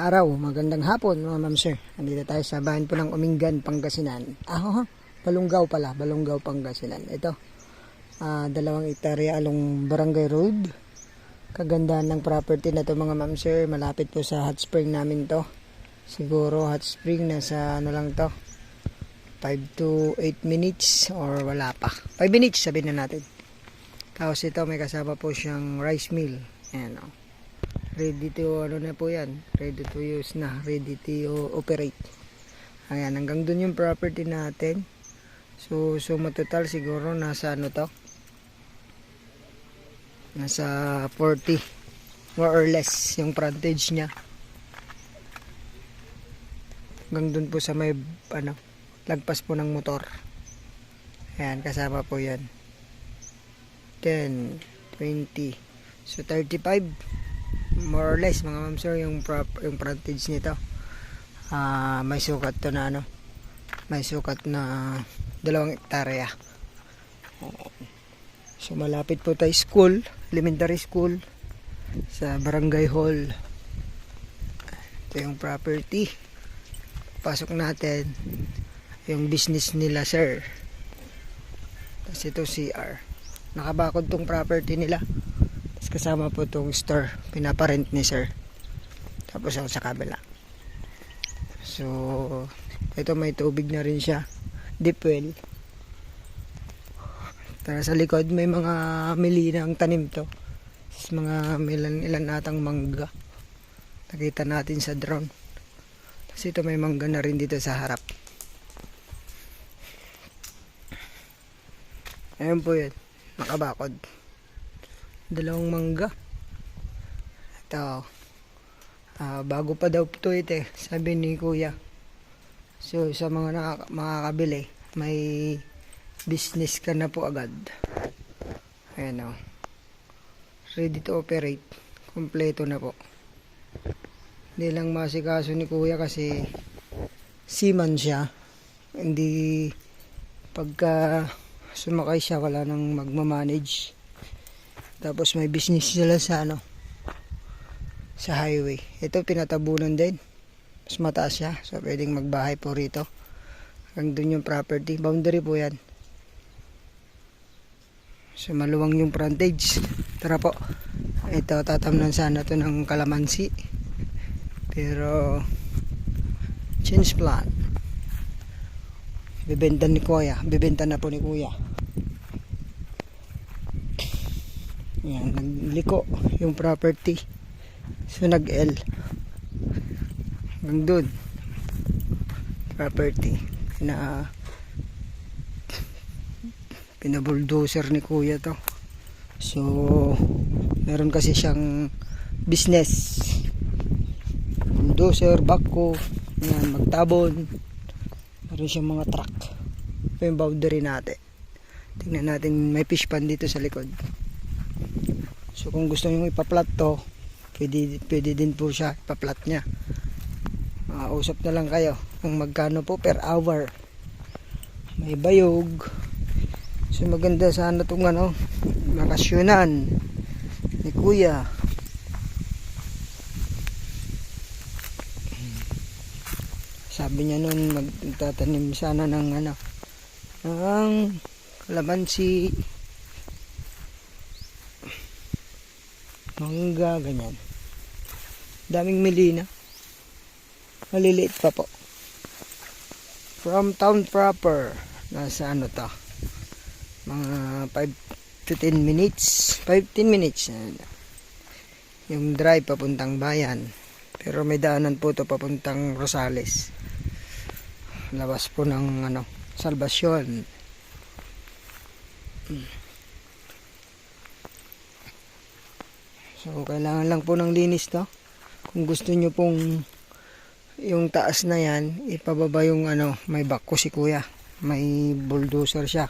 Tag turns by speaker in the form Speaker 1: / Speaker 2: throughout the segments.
Speaker 1: araw, magandang hapon mga ma'am sir. Nandito tayo sa bayan po ng Umingan, Pangasinan. Balungaw pala, Balungaw, Pangasinan. Ito, 2 hektarya along Barangay Road. Kagandahan ng property na to mga ma'am sir. Malapit po sa hot spring namin to. Siguro hot spring nasa ano lang to, 5 to 8 minutes or wala pa. 5 minutes sabihin na natin. Tapos ito may kasama po siyang rice mill. Ayan o. Ready to ano na po yan, ready to use na, ready to operate. Ayan, hanggang dun yung property natin. So total siguro nasa ano to, nasa 40 more or less yung frontage nya. Hanggang dun po sa may ano, lagpas po ng motor. Ayan, kasama po yan 10, 20, so 35 more or less mga ma'am sir yung frontage nito. May sukat to na ano, may sukat na 2 hektarya. So malapit po tayo school, elementary school sa Barangay Hall. Ito yung property. Pasok natin yung business nila sir. Tapos ito CR. Nakabakod tong property nila. Kasama po itong store, pinaparent ni sir. Tapos ako sa kabila. So ito may tubig na rin siya, deep well. Tara sa likod may mga mili ng tanim to. Tapos mga ilan natang mangga. Nakita natin sa drone. Tapos ito may mangga na rin dito sa harap. Ayun po yun, nakabakod. 2 mangga. Ito, bago pa daw ito sabi ni kuya. So sa mga makakabili, may business ka na po agad. Ayan o, ready to operate, kompleto na po. Hindi lang masikaso ni kuya kasi seaman siya. Hindi pagka sumakay siya wala nang magmamanage. Tapos may business sila sa ano, sa highway. Ito pinatabunan din, mas mataas siya, so pwedeng magbahay po rito. Hanggang dun yung property, boundary po yan. So maluwang yung frontage. Tara po, ito tatamnan sana to ng kalamansi, pero change plan. Bibenta ni kuya, bibenta na po ni kuya. Yan, nagliko yung property. So nag-L hanggang dun property na pinabulldozer ni kuya to. So meron kasi siyang business, bulldozer, backhoe, yan, magtabon. Meron siyang mga truck. Ito yung boundary natin. Tingnan natin, may fish pond dito sa likod. So kung gusto nyo ipaplat to, pwede din po siya ipaplat nya. Usap na lang kayo kung magkano po per hour. May bayog. So maganda sana itong ano, makasyonan ni kuya. Sabi niya nun magtatanim sana ng ano, ng kalamansi, mangga, ganyan. Daming milina. Maliliit pa po. From town proper, nasa ano to, mga 5 to 10 minutes, 15 minutes yung drive papuntang bayan. Pero may daanan po to papuntang Rosales, labas po ng ano, Salvacion. So kailangan lang po ng linis to. Kung gusto nyo pong yung taas na yan, ipababa yung ano, may backhoe si kuya, may bulldozer siya.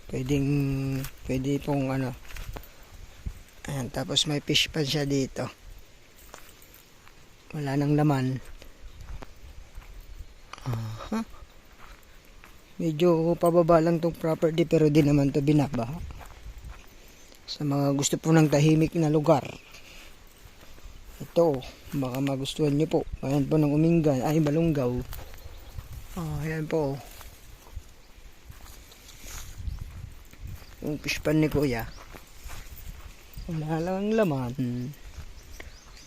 Speaker 1: Pwede pong ano. Ayan, tapos may fish pan siya dito. Wala nang laman. Medyo pababa lang tong property pero di naman to binabaha. Sa mga gusto po ng tahimik na lugar, Ito, baka magustuhan nyo po. Ayan po ng uminggan, ay balunggaw. Ayan po. Yung fish pan ni kuya. Wala lang laman.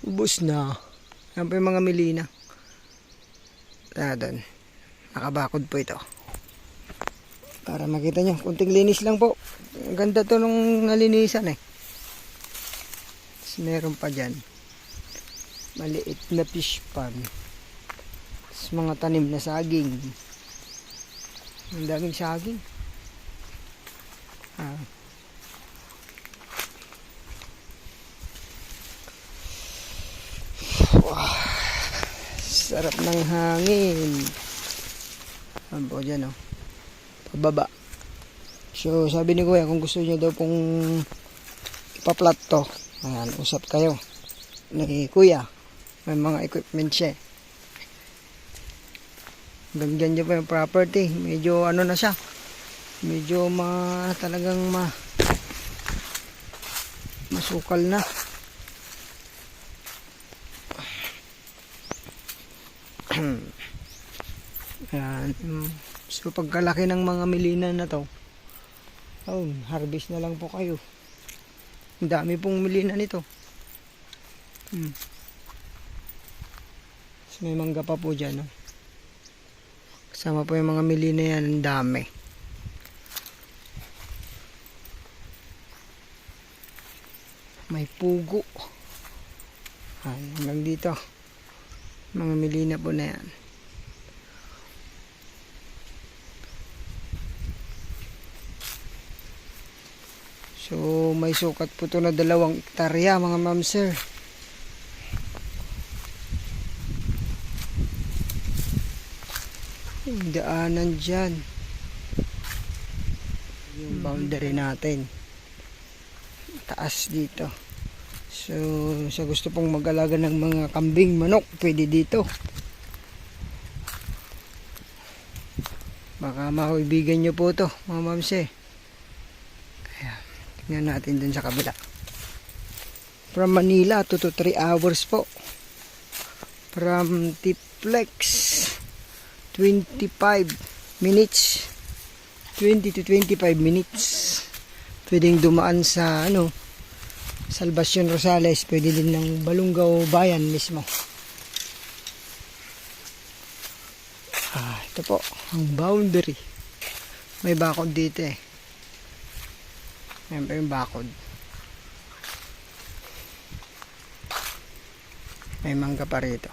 Speaker 1: Ubus na. Ayan po yung mga milina. Doon. Nakabakod po ito. Para makita nyo, kunting linis lang po. Ang ganda to nung nalinisan eh. Tapos meron pa dyan. Maliit na fish pan. Tapos mga tanim na saging. Ang daming saging. Wow. Sarap ng hangin. Ano po dyan oh. Pababa. So sabi ni kuya kung gusto niyo daw pong ipaplat to. Ayan, usap kayo. Ni kuya. May mga equipment siya. Hanggang dyan pa yung property. Medyo ano na siya. Medyo talagang masukal na. Ayan. So pagkalaki ng mga milina na to, harvest na lang po kayo. Ang dami pong milina nito. So, may mangga pa po dyan. Kasama po yung mga milina yan. Ang dami. May pugo. Hanggang dito. Mga milina po na yan. So may sukat po ito na 2 hektarya mga ma'am sir. Yung daanan dyan. Yung boundary natin. Taas dito. So sa gusto pong mag-alaga ng mga kambing, manok, pwede dito. Baka makaibigan nyo po ito mga ma'am sir. Tingnan natin dun sa kabila. From Manila 2 to 3 hours po. From Tiplex 25 minutes. 20 to 25 minutes. Pwedeng dumaan sa Salvacion Rosales. Pwede din ng Balunggaw Bayan mismo. Ito po ang boundary. May bakod dito eh. Ayan pa yung bakod. May mangga pa rito.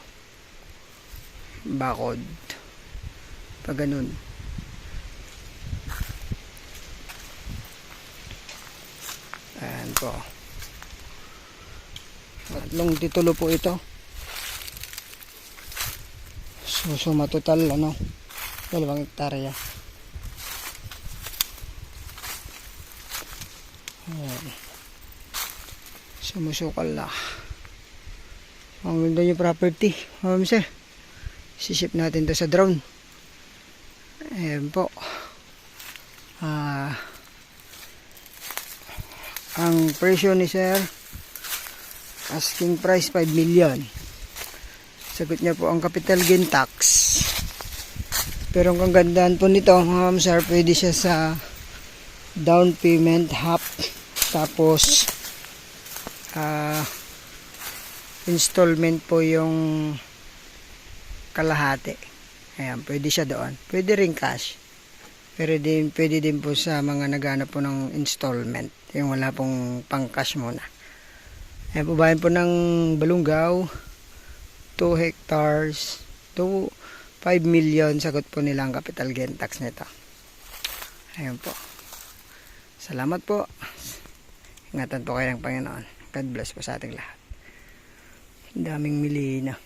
Speaker 1: Bakod. Pag ganun. Ayan po. Tatlong titulo po ito. So matotal 2 hektarya. Sumusukal na. Ang ganda yung property, ma'am sir. Sisip natin to sa drone. Ayan po. Ang presyo ni sir, asking price 5 million. Sagot niya po ang capital gain tax. Pero ang kagandahan po nito, ma'am sir, pwede siya sa down payment half. Tapos installment po yung kalahati. Ayan, pwede siya doon. Pwede rin cash. Pero pwede din po sa mga naghanap po ng installment. Yung wala pong pang cash muna. Ayan po, bayan po ng Balunggaw 2 hectares to 5 million. Sagot po nila ang capital gain tax nito. Ayan po. Salamat po. Ingatan po kayo ng Panginoon. God bless po sa ating lahat. Daming milina.